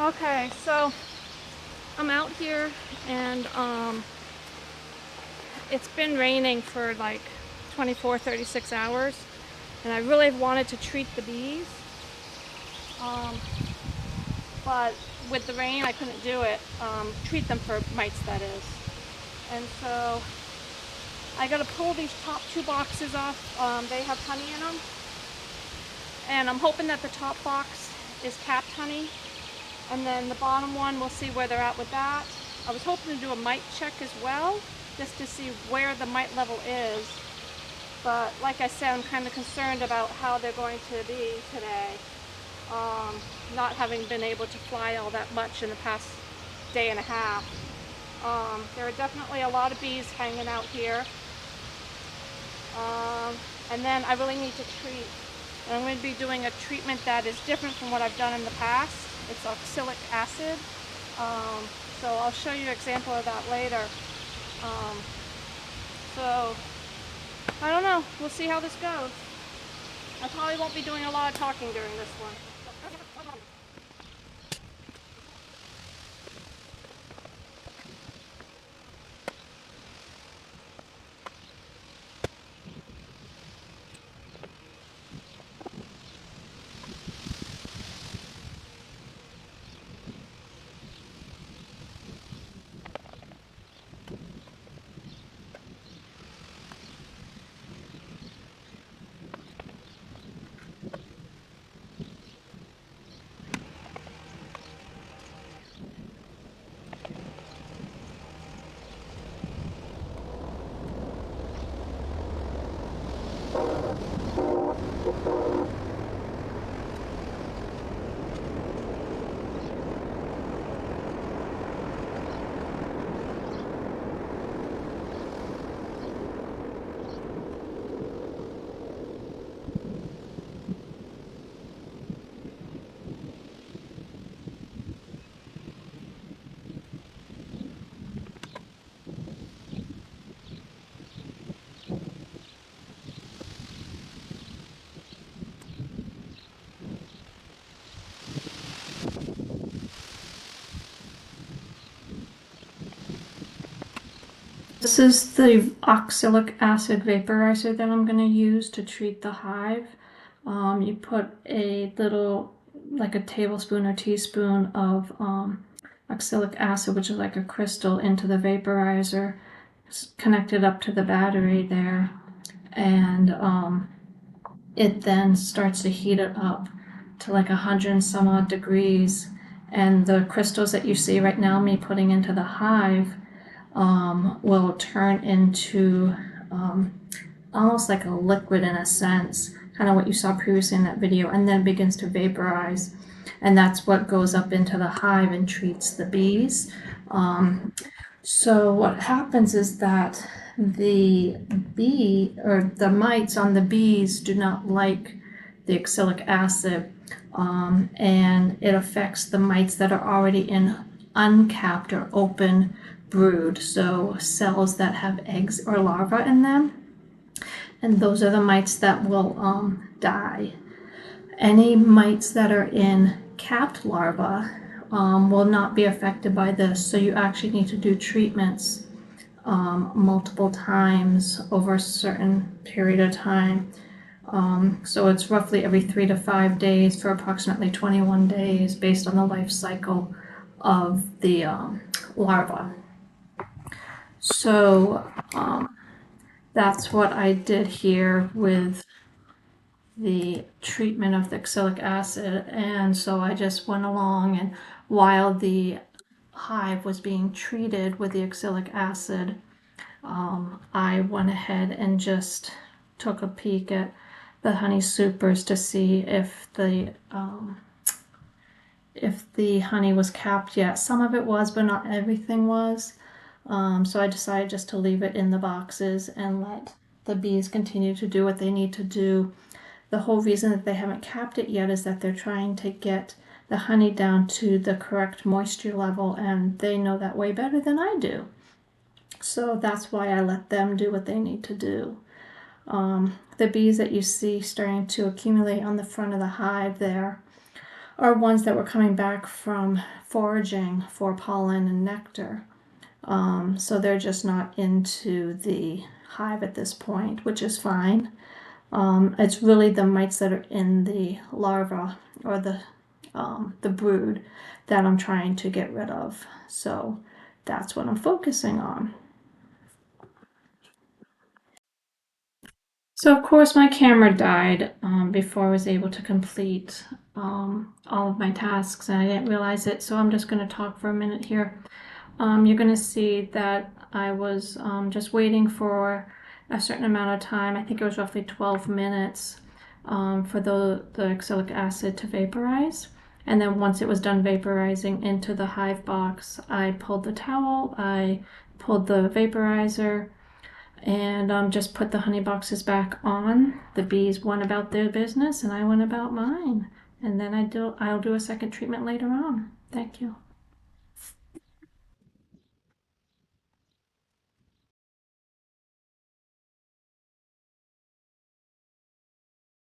Okay, so I'm out here and it's been raining for like 24, 36 hours, and I really wanted to treat the bees, um, but with the rain I couldn't do it, treat them for mites, that is. And so I gotta pull these top two boxes off. They have honey in them, and I'm hoping that the top box is capped honey, and then the bottom one, we'll see where they're at with that. I was hoping to do a mite check as well, just to see where the mite level is. But like I said, I'm kind of concerned about how they're going to be today. Not having been able to fly all that much in the past day and a half. There are definitely a lot of bees hanging out here. And then I really need to treat. And I'm going to be doing a treatment that is different from what I've done in the past. It's oxalic acid. So I'll show you an example of that later. So I don't know. We'll see how this goes. I probably won't be doing a lot of talking during this one. This is the oxalic acid vaporizer that I'm going to use to treat the hive. You put a little, like a tablespoon or teaspoon of oxalic acid, which is like a crystal, into the vaporizer. It's connected up to the battery there, and it then starts to heat it up to like 100 and some odd degrees. And the crystals that you see right now, me putting into the hive, will turn into almost like a liquid in a sense, kind of what you saw previously in that video, and then begins to vaporize. And that's what goes up into the hive and treats the bees. So what happens is that the bee, or the mites on the bees, do not like the oxalic acid, and it affects the mites that are already in uncapped or open brood, so cells that have eggs or larvae in them, and those are the mites that will die. Any mites that are in capped larvae will not be affected by this, so you actually need to do treatments multiple times over a certain period of time. So it's roughly every 3 to 5 days for approximately 21 days based on the life cycle of the larva. So that's what I did here with the treatment of the oxalic acid. And so I just went along, and while the hive was being treated with the oxalic acid, I went ahead and just took a peek at the honey supers to see if the honey was capped yet. Some of it was, but not everything was. So I decided just to leave it in the boxes and let the bees continue to do what they need to do. The whole reason that they haven't capped it yet is that they're trying to get the honey down to the correct moisture level, and they know that way better than I do. So that's why I let them do what they need to do. The bees that you see starting to accumulate on the front of the hive there are ones that were coming back from foraging for pollen and nectar. So they're just not into the hive at this point, which is fine. It's really the mites that are in the larva or the brood that I'm trying to get rid of. So that's what I'm focusing on. So of course my camera died before I was able to complete all of my tasks, and I didn't realize it, so I'm just going to talk for a minute here. You're going to see that I was just waiting for a certain amount of time. I think it was roughly 12 minutes for the oxalic acid to vaporize. And then once it was done vaporizing into the hive box, I pulled the towel, I pulled the vaporizer, and just put the honey boxes back on. The bees went about their business and I went about mine. And then I'll do a second treatment later on. Thank you.